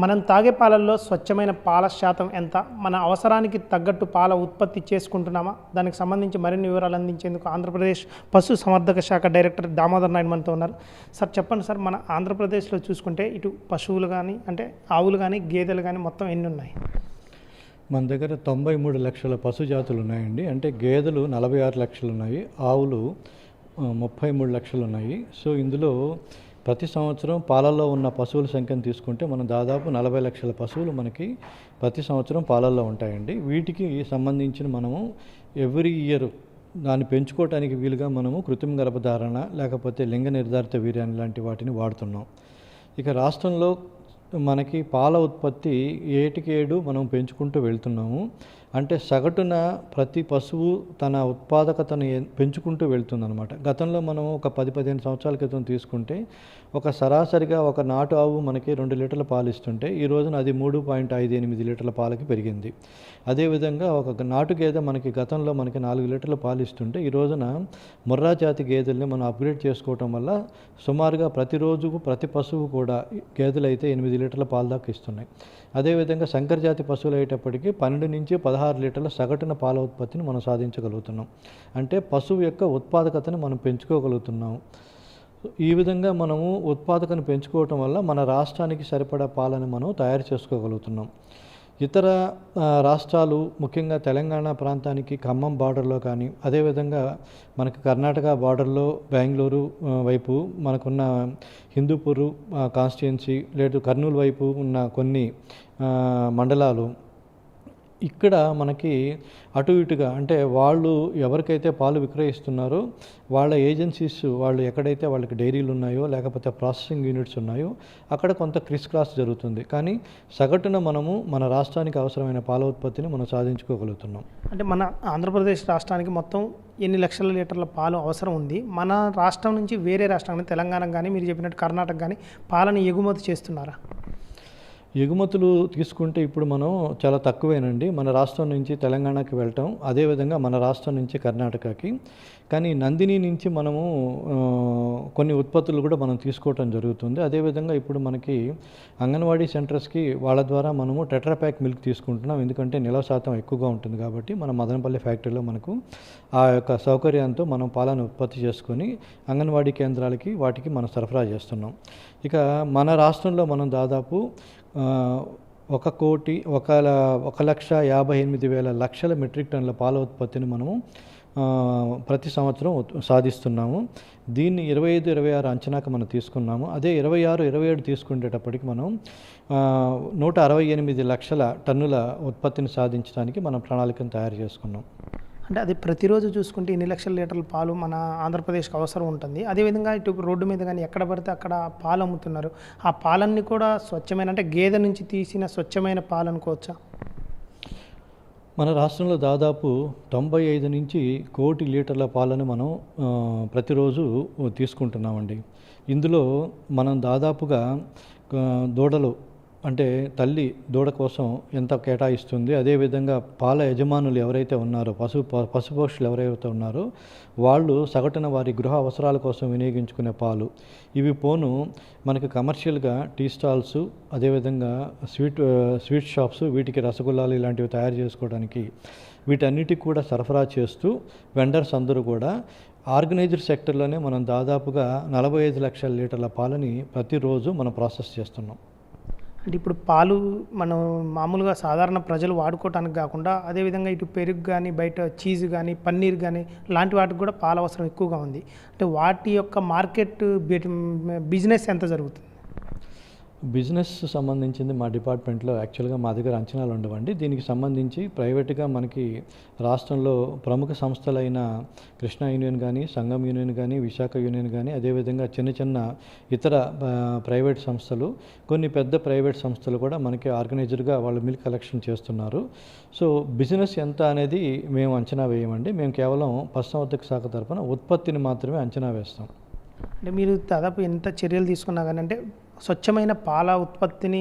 మనం తాగే పాలల్లో స్వచ్ఛమైన పాల శాతం ఎంత? మన అవసరానికి తగ్గట్టు పాల ఉత్పత్తి చేసుకుంటున్నామా? దానికి సంబంధించి మరిన్ని వివరాలు అందించేందుకు ఆంధ్రప్రదేశ్ పశు సంవర్ధక శాఖ డైరెక్టర్ దామోదర్ నాయుడు మనతో ఉన్నారు. సార్ చెప్పండి సార్, మన ఆంధ్రప్రదేశ్లో చూసుకుంటే ఇటు పశువులు కానీ అంటే ఆవులు కానీ గేదెలు కానీ మొత్తం ఎన్ని ఉన్నాయి? మన దగ్గర 93 లక్షల పశు జాతులు ఉన్నాయండి. అంటే గేదెలు 46 లక్షలు ఉన్నాయి, ఆవులు 33 లక్షలు ఉన్నాయి. సో ఇందులో ప్రతి సంవత్సరం పాలల్లో ఉన్న పశువుల సంఖ్యను తీసుకుంటే మనం దాదాపు 40 లక్షల పశువులు మనకి ప్రతి సంవత్సరం పాలల్లో ఉంటాయండి. వీటికి సంబంధించిన మనము ఎవ్రీ ఇయర్ దాన్ని పెంచుకోవడానికి వీలుగా మనము కృత్రిమ గర్భధారణ లేకపోతే లింగ నిర్ధారిత వీర్యాన్ని లాంటి వాటిని వాడుతున్నాం. ఇక రాష్ట్రంలో మనకి పాల ఉత్పత్తి ఏటికేడు మనం పెంచుకుంటూ వెళ్తున్నాము. అంటే సగటున ప్రతి పశువు తన ఉత్పాదకతను పెంచుకుంటూ వెళ్తుందన్నమాట. గతంలో మనం ఒక 10-15 సంవత్సరాల క్రితం తీసుకుంటే ఒక సరాసరిగా ఒక నాటు ఆవు మనకి 2 లీటర్ల పాలు ఇస్తుంటే ఈ రోజున అది 3.58 లీటర్ల పాలకి పెరిగింది. అదేవిధంగా ఒక నాటు గేదె మనకి గతంలో మనకి 4 లీటర్ల పాలు ఇస్తుంటే ఈ రోజున ముర్రా జాతి గేదెల్ని మనం అప్గ్రేడ్ చేసుకోవటం వల్ల సుమారుగా ప్రతిరోజు ప్రతి పశువు కూడా గేదెలు అయితే 8 లీటర్ల పాలు దాకా ఇస్తున్నాయి. అదేవిధంగా సంకర జాతి పశువులు అయ్యేటప్పటికి 12 నుంచి 16 లీటర్ల సగటున పాల ఉత్పత్తిని మనం సాధించగలుగుతున్నాం. అంటే పశువు యొక్క ఉత్పాదకతను మనం పెంచుకోగలుగుతున్నాం. ఈ విధంగా మనము ఉత్పాదకను పెంచుకోవటం వల్ల మన రాష్ట్రానికి సరిపడా పాలను మనం తయారు చేసుకోగలుగుతున్నాం. ఇతర రాష్ట్రాలు ముఖ్యంగా తెలంగాణ ప్రాంతానికి ఖమ్మం బార్డర్లో కానీ అదేవిధంగా మనకి కర్ణాటక బార్డర్లో బెంగళూరు వైపు మనకున్న హిందూపూరు కాన్స్టిట్యున్సీ లేదు కర్నూలు వైపు ఉన్న కొన్ని మండలాలు ఇక్కడ మనకి అటు ఇటుగా అంటే వాళ్ళు ఎవరికైతే పాలు విక్రయిస్తున్నారో వాళ్ళ ఏజెన్సీస్ వాళ్ళు ఎక్కడైతే వాళ్ళకి డైరీలు ఉన్నాయో లేకపోతే ప్రాసెసింగ్ యూనిట్స్ ఉన్నాయో అక్కడ కొంత క్రిస్ క్రాస్ జరుగుతుంది. కానీ సగటున మనము మన రాష్ట్రానికి అవసరమైన పాల ఉత్పత్తిని మనం సాధించుకోగలుగుతున్నాం. అంటే మన ఆంధ్రప్రదేశ్ రాష్ట్రానికి మొత్తం ఎన్ని లక్షల లీటర్ల పాలు అవసరం ఉంది? మన రాష్ట్రం నుంచి వేరే రాష్ట్రానికి తెలంగాణకు కానీ మీరు చెప్పినట్టు కర్ణాటక కానీ పాలను ఎగుమతి చేస్తున్నారా? ఎగుమతులు తీసుకుంటే ఇప్పుడు మనం చాలా తక్కువేనండి. మన రాష్ట్రం నుంచి తెలంగాణకి వెళ్ళటం, అదేవిధంగా మన రాష్ట్రం నుంచి కర్ణాటకకి. కానీ నందిని నుంచి మనము కొన్ని ఉత్పత్తులు కూడా మనం తీసుకోవటం జరుగుతుంది. అదేవిధంగా ఇప్పుడు మనకి అంగన్వాడీ సెంటర్స్కి వాళ్ళ ద్వారా మనము టెట్రాప్యాక్ మిల్క్ తీసుకుంటున్నాం. ఎందుకంటే నిల్వ శాతం ఎక్కువగా ఉంటుంది కాబట్టి మన మదనపల్లి ఫ్యాక్టరీలో మనకు ఆ యొక్క సౌకర్యంతో మనం పాలను ఉత్పత్తి చేసుకొని అంగన్వాడీ కేంద్రాలకి వాటికి మనం సరఫరా చేస్తున్నాం. ఇక మన రాష్ట్రంలో మనం దాదాపు 1,58,000 లక్షల మెట్రిక్ టన్నుల పాల ఉత్పత్తిని మనము ప్రతి సంవత్సరం సాధిస్తున్నాము. దీన్ని 25-26 అంచనాకు మనం తీసుకున్నాము. అదే 26-27 తీసుకునేటప్పటికి మనం 168 లక్షల టన్నుల ఉత్పత్తిని సాధించడానికి మనం ప్రణాళికను తయారు చేసుకున్నాం. అంటే అది ప్రతిరోజు చూసుకుంటే ఎన్ని లక్షల లీటర్ల పాలు మన ఆంధ్రప్రదేశ్కి అవసరం ఉంటుంది. అదేవిధంగా ఇటు రోడ్డు మీద కానీ ఎక్కడ పడితే అక్కడ పాలు అమ్ముతున్నారు. ఆ పాలన్నీ కూడా స్వచ్ఛమైన అంటే గేదె నుంచి తీసిన స్వచ్ఛమైన పాలు అనుకోవచ్చా? మన రాష్ట్రంలో దాదాపు 95 నుంచి 1 కోటి లీటర్ల పాలను మనం ప్రతిరోజు తీసుకుంటున్నామండి. ఇందులో మనం దాదాపుగా దూడలు అంటే తల్లి దూడ కోసం ఎంత కేటాయిస్తుంది, అదేవిధంగా పాల యజమానులు ఎవరైతే ఉన్నారో పశుపోషులు ఎవరైతే ఉన్నారో వాళ్ళు సగటున వారి గృహ అవసరాల కోసం వినియోగించుకునే పాలు ఇవి పోను మనకి కమర్షియల్గా టీ స్టాల్స్ అదేవిధంగా స్వీట్ షాప్స్ వీటికి రసగుల్లాలు ఇలాంటివి తయారు చేసుకోవడానికి వీటన్నిటికి కూడా సరఫరా చేస్తూ వెండర్స్ అందరూ కూడా ఆర్గనైజ్డ్ సెక్టర్లోనే మనం దాదాపుగా 45 లక్షల లీటర్ల పాలని ప్రతిరోజు మనం ప్రాసెస్ చేస్తున్నాం. అంటే ఇప్పుడు పాలు మనం మామూలుగా సాధారణ ప్రజలు వాడుకోవటానికి కాకుండా అదేవిధంగా ఇటు పెరుగు కానీ బయట చీజ్ కానీ పన్నీర్ కానీ లాంటి వాటికి కూడా పాల అవసరం ఎక్కువగా ఉంది. అంటే వాటి యొక్క మార్కెట్ బిజినెస్ ఎంత జరుగుతుంది? బిజినెస్ సంబంధించింది మా డిపార్ట్మెంట్లో యాక్చువల్గా మా దగ్గర అంచనాలు ఉండవండి. దీనికి సంబంధించి ప్రైవేట్గా మనకి రాష్ట్రంలో ప్రముఖ సంస్థలైన కృష్ణా యూనియన్ కానీ సంగం యూనియన్ కానీ విశాఖ యూనియన్ కానీ అదేవిధంగా చిన్న ఇతర ప్రైవేట్ సంస్థలు కొన్ని పెద్ద ప్రైవేట్ సంస్థలు కూడా మనకి ఆర్గనైజర్గా వాళ్ళు మిల్క్ కలెక్షన్ చేస్తున్నారు. సో బిజినెస్ ఎంత అనేది మేము అంచనా వేయమండి. మేము కేవలం పశుసంవర్ధక శాఖ తరఫున ఉత్పత్తిని మాత్రమే అంచనా వేస్తాం. అంటే మీరు దాదాపు ఎంత చర్యలు తీసుకున్నా కానీ అంటే స్వచ్ఛమైన పాల ఉత్పత్తిని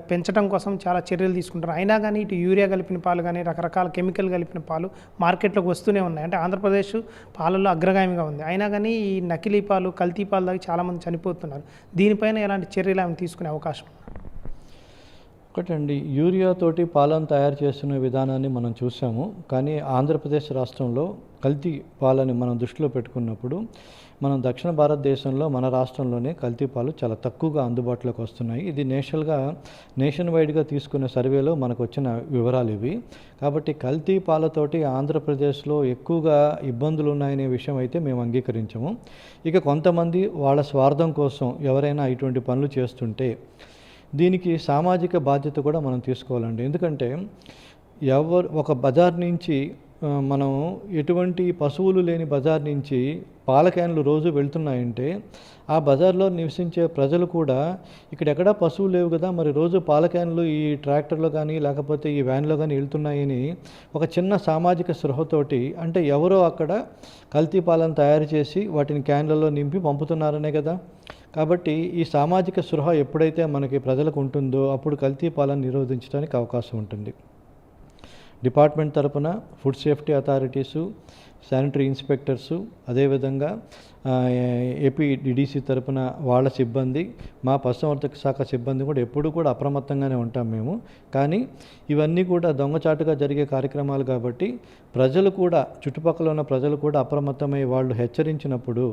పెంచడం కోసం చాలా చర్యలు తీసుకుంటారు. అయినా కానీ ఇటు యూరియా కలిపిన పాలు కానీ రకరకాల కెమికల్ కలిపిన పాలు మార్కెట్లోకి వస్తూనే ఉన్నాయి. అంటే ఆంధ్రప్రదేశ్ పాలల్లో అగ్రగామిగా ఉంది. అయినా కానీ ఈ నకిలీ పాలు కల్తీ పాలు దాకా చాలామంది చనిపోతున్నారు. దీనిపైన ఎలాంటి చర్యలు ఆమె తీసుకునే అవకాశం? ఒకటండి, యూరియాతోటి పాలను తయారు చేస్తున్న విధానాన్ని మనం చూసాము. కానీ ఆంధ్రప్రదేశ్ రాష్ట్రంలో కల్తీ పాలని మనం దృష్టిలో పెట్టుకున్నప్పుడు మనం దక్షిణ భారతదేశంలో మన రాష్ట్రంలోనే కల్తీ పాలు చాలా తక్కువగా అందుబాటులోకి వస్తున్నాయి. ఇది నేషన్ వైడ్గా తీసుకున్న సర్వేలో మనకు వచ్చిన వివరాలు ఇవి. కాబట్టి కల్తీ పాలతోటి ఆంధ్రప్రదేశ్లో ఎక్కువగా ఇబ్బందులు ఉన్నాయనే విషయం అయితే మేము అంగీకరించము. ఇక కొంతమంది వాళ్ళ స్వార్థం కోసం ఎవరైనా ఇటువంటి పనులు చేస్తుంటే దీనికి సామాజిక బాధ్యత కూడా మనం తీసుకోవాలండి. ఎందుకంటే ఒక బజార్ నుంచి మనం ఎటువంటి పశువులు లేని బజార్ నుంచి పాల క్యాన్లు రోజు వెళ్తున్నాయంటే ఆ బజార్లో నివసించే ప్రజలు కూడా ఇక్కడెక్కడా పశువులు లేవు కదా, మరి రోజు పాల క్యాన్లు ఈ ట్రాక్టర్లో కానీ లేకపోతే ఈ వ్యాన్లో కానీ వెళ్తున్నాయని ఒక చిన్న సామాజిక స్పృహతోటి, అంటే ఎవరో అక్కడ కల్తీ పాలను తయారు చేసి వాటిని క్యాన్లలో నింపి పంపుతున్నారనే కదా. కాబట్టి ఈ సామాజిక స్పృహ ఎప్పుడైతే మనకి ప్రజలకు ఉంటుందో అప్పుడు కల్తీ పాలను నిరోధించడానికి అవకాశం ఉంటుంది. డిపార్ట్మెంట్ తరపున food safety authorities, sanitary inspectors, అదేవిధంగా ఏపీడీడీసీ తరపున వాళ్ళ సిబ్బంది, మా పశుసంవర్ధక శాఖ సిబ్బంది కూడా ఎప్పుడూ కూడా అప్రమత్తంగానే ఉంటాం మేము. కానీ ఇవన్నీ కూడా దొంగచాటుగా జరిగే కార్యక్రమాలు కాబట్టి ప్రజలు కూడా, చుట్టుపక్కల ఉన్న ప్రజలు కూడా అప్రమత్తమై వాళ్ళు హెచ్చరించినప్పుడు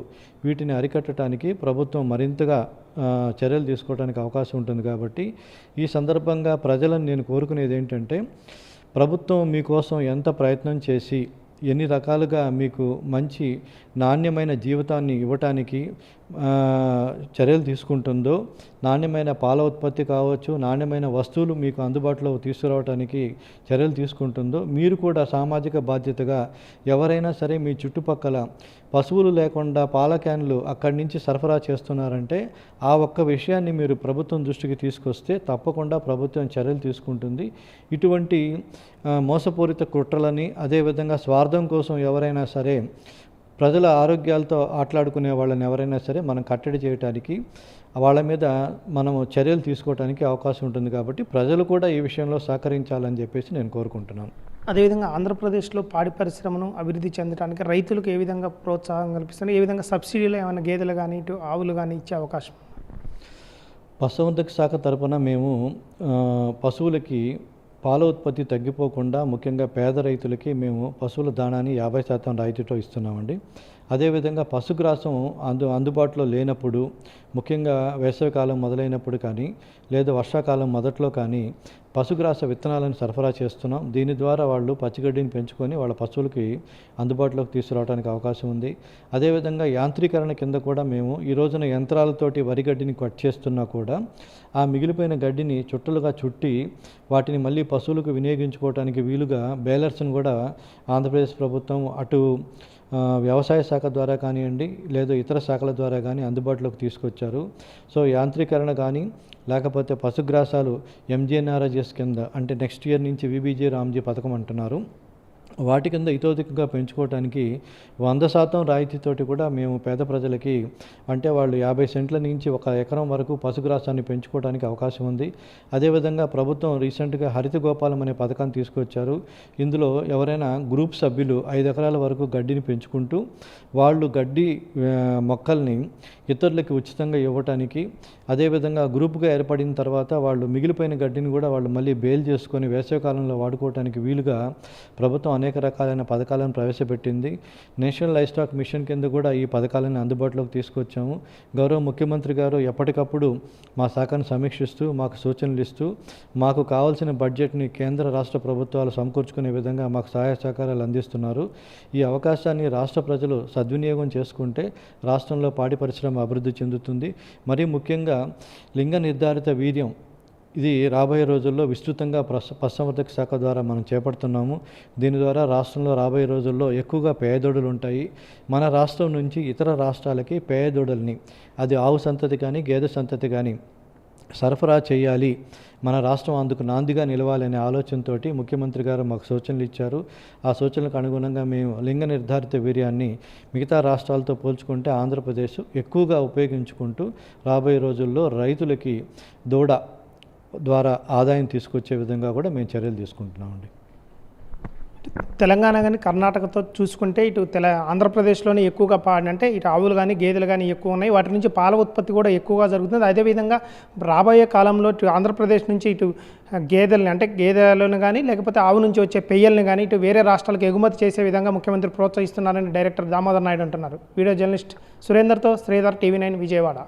వీటిని అరికట్టడానికి ప్రభుత్వం మరింతగా చర్యలు తీసుకోవడానికి అవకాశం ఉంటుంది. కాబట్టి ఈ సందర్భంగా ప్రజలను నేను కోరుకునేది ఏంటంటే, ప్రభుత్వం మీకోసం ఎంత ప్రయత్నం చేసి ఎన్ని రకాలుగా మీకు మంచి నాణ్యమైన జీవితాన్ని ఇవ్వటానికి చర్యలు తీసుకుంటుందో, నాణ్యమైన పాల ఉత్పత్తి కావచ్చు, నాణ్యమైన వస్తువులు మీకు అందుబాటులో తీసుకురావడానికి చర్యలు తీసుకుంటుందో, మీరు కూడా సామాజిక బాధ్యతగా ఎవరైనా సరే మీ చుట్టుపక్కల పశువులు లేకుండా పాల క్యాన్లు అక్కడి నుంచి సరఫరా చేస్తున్నారంటే ఆ ఒక్క విషయాన్ని మీరు ప్రభుత్వం దృష్టికి తీసుకొస్తే తప్పకుండా ప్రభుత్వం చర్యలు తీసుకుంటుంది. ఇటువంటి మోసపూరిత కుట్రలని, అదేవిధంగా స్వార్థం కోసం ఎవరైనా సరే ప్రజల ఆరోగ్యాలతో ఆటలాడుకునే వాళ్ళని ఎవరైనా సరే మనం కట్టడి చేయడానికి, వాళ్ళ మీద మనము చర్యలు తీసుకోవడానికి అవకాశం ఉంటుంది. కాబట్టి ప్రజలు కూడా ఈ విషయంలో సహకరించాలని చెప్పేసి నేను కోరుకుంటున్నాను. అదేవిధంగా ఆంధ్రప్రదేశ్లో పాడి పరిశ్రమను అభివృద్ధి చెందడానికి రైతులకు ఏ విధంగా ప్రోత్సాహం కల్పిస్తున్నారు? ఏ విధంగా సబ్సిడీలో ఏమైనా గేదెలు కానీ ఇటు ఆవులు కానీ ఇచ్చే అవకాశం? పశుసంవర్ధక శాఖ తరపున మేము పశువులకి పాల ఉత్పత్తి తగ్గిపోకుండా ముఖ్యంగా పేద రైతులకి మేము పశువుల దాణాన్ని 50% రాయితీతో ఇస్తున్నామండి. అదేవిధంగా పశుగ్రాసం అందుబాటులో లేనప్పుడు, ముఖ్యంగా వేసవికాలం మొదలైనప్పుడు కానీ లేదా వర్షాకాలం మొదట్లో కానీ పశుగ్రాస విత్తనాలను సరఫరా చేస్తున్నాం. దీని ద్వారా వాళ్ళు పచ్చిగడ్డిని పెంచుకొని వాళ్ళ పశువులకి అందుబాటులోకి తీసుకురావడానికి అవకాశం ఉంది. అదేవిధంగా యాంత్రీకరణ కింద కూడా మేము ఈ రోజున యంత్రాలతోటి వరి గడ్డిని కట్ చేస్తున్నా కూడా ఆ మిగిలిపోయిన గడ్డిని చుట్టలుగా చుట్టి వాటిని మళ్ళీ పశువులకు వినియోగించుకోవడానికి వీలుగా బేలర్స్ని కూడా ఆంధ్రప్రదేశ్ ప్రభుత్వం అటు వ్యవసాయ శాఖ ద్వారా కానివ్వండి లేదా ఇతర శాఖల ద్వారా కానీ అందుబాటులోకి తీసుకొచ్చారు. సో యాంత్రీకరణ కానీ లేకపోతే పశుగ్రాసాలు ఎంజీఎన్ఆర్ఎస్ కింద, అంటే నెక్స్ట్ ఇయర్ నుంచి విబీజీ రామ్జీ పథకం అంటున్నారు, వాటి కింద ఇతోధికంగా పెంచుకోవడానికి 100% రాయితీతోటి కూడా మేము పేద ప్రజలకి, అంటే వాళ్ళు 50 సెంట్ల నుంచి 1 ఎకరం వరకు పశుగ్రాసాన్ని పెంచుకోవడానికి అవకాశం ఉంది. అదేవిధంగా ప్రభుత్వం రీసెంట్గా హరిత గోపాలం అనే పథకాన్ని తీసుకొచ్చారు. ఇందులో ఎవరైనా గ్రూప్ సభ్యులు 5 ఎకరాల వరకు గడ్డిని పెంచుకుంటూ వాళ్ళు గడ్డి మొక్కల్ని ఇతరులకి ఉచితంగా ఇవ్వటానికి, అదేవిధంగా గ్రూప్గా ఏర్పడిన తర్వాత వాళ్ళు మిగిలిపోయిన గడ్డిని కూడా వాళ్ళు మళ్ళీ బేల్ చేసుకొని వేసవికాలంలో వాడుకోవడానికి వీలుగా ప్రభుత్వం అనేక రకాలైన పథకాలను ప్రవేశపెట్టింది. నేషనల్ లైవ్ స్టాక్ మిషన్ కింద కూడా ఈ పథకాలను అందుబాటులోకి తీసుకొచ్చాము. గౌరవ ముఖ్యమంత్రి గారు ఎప్పటికప్పుడు మా శాఖను సమీక్షిస్తూ మాకు సూచనలు ఇస్తూ మాకు కావాల్సిన బడ్జెట్ని కేంద్ర రాష్ట్ర ప్రభుత్వాలు సమకూర్చుకునే విధంగా మాకు సహాయ సహకారాలు అందిస్తున్నారు. ఈ అవకాశాన్ని రాష్ట్ర ప్రజలు సద్వినియోగం చేసుకుంటే రాష్ట్రంలో పాడి పరిశ్రమ అభివృద్ధి చెందుతుంది. మరీ ముఖ్యంగా లింగ నిర్ధారిత వీర్యం ఇది రాబోయే రోజుల్లో విస్తృతంగా పశుసంవర్ధక శాఖ ద్వారా మనం చేపడుతున్నాము. దీని ద్వారా రాష్ట్రంలో రాబోయే రోజుల్లో ఎక్కువగా పేదోడులు ఉంటాయి. మన రాష్ట్రం నుంచి ఇతర రాష్ట్రాలకి పేదోడుల్ని, అది ఆవు సంతతి కానీ గేదె సంతతి కానీ సరఫరా చేయాలి, మన రాష్ట్రం అందుకు నాందిగా నిలవాలనే ఆలోచనతో ముఖ్యమంత్రి గారు మాకు సూచనలు ఇచ్చారు. ఆ సూచనలకు అనుగుణంగా మేము లింగ నిర్ధారిత వీర్యాన్ని మిగతా రాష్ట్రాలతో పోల్చుకుంటే ఆంధ్రప్రదేశ్ ఎక్కువగా ఉపయోగించుకుంటూ రాబోయే రోజుల్లో రైతులకి దూడ ద్వారా ఆదాయం తీసుకొచ్చే విధంగా కూడా మేము చర్యలు తీసుకుంటున్నామండి. తెలంగాణ కానీ కర్ణాటకతో చూసుకుంటే ఇటు ఆంధ్రప్రదేశ్లోనే ఎక్కువగా అంటే ఇటు ఆవులు కానీ గేదెలు కానీ ఎక్కువ ఉన్నాయి. వాటి నుంచి పాల ఉత్పత్తి కూడా ఎక్కువగా జరుగుతుంది. అదేవిధంగా రాబోయే కాలంలో ఇటు ఆంధ్రప్రదేశ్ నుంచి ఇటు గేదెల్ని అంటే గేదెలను కానీ లేకపోతే ఆవు నుంచి వచ్చే పెయ్యల్ని కానీ ఇటు వేరే రాష్ట్రాలకు ఎగుమతి చేసే విధంగా ముఖ్యమంత్రి ప్రోత్సహిస్తున్నారని డైరెక్టర్ దామోదర్ నాయుడు అంటున్నారు. వీడియో జర్నలిస్ట్ సురేందర్తో శ్రీధర్, TV9 విజయవాడ.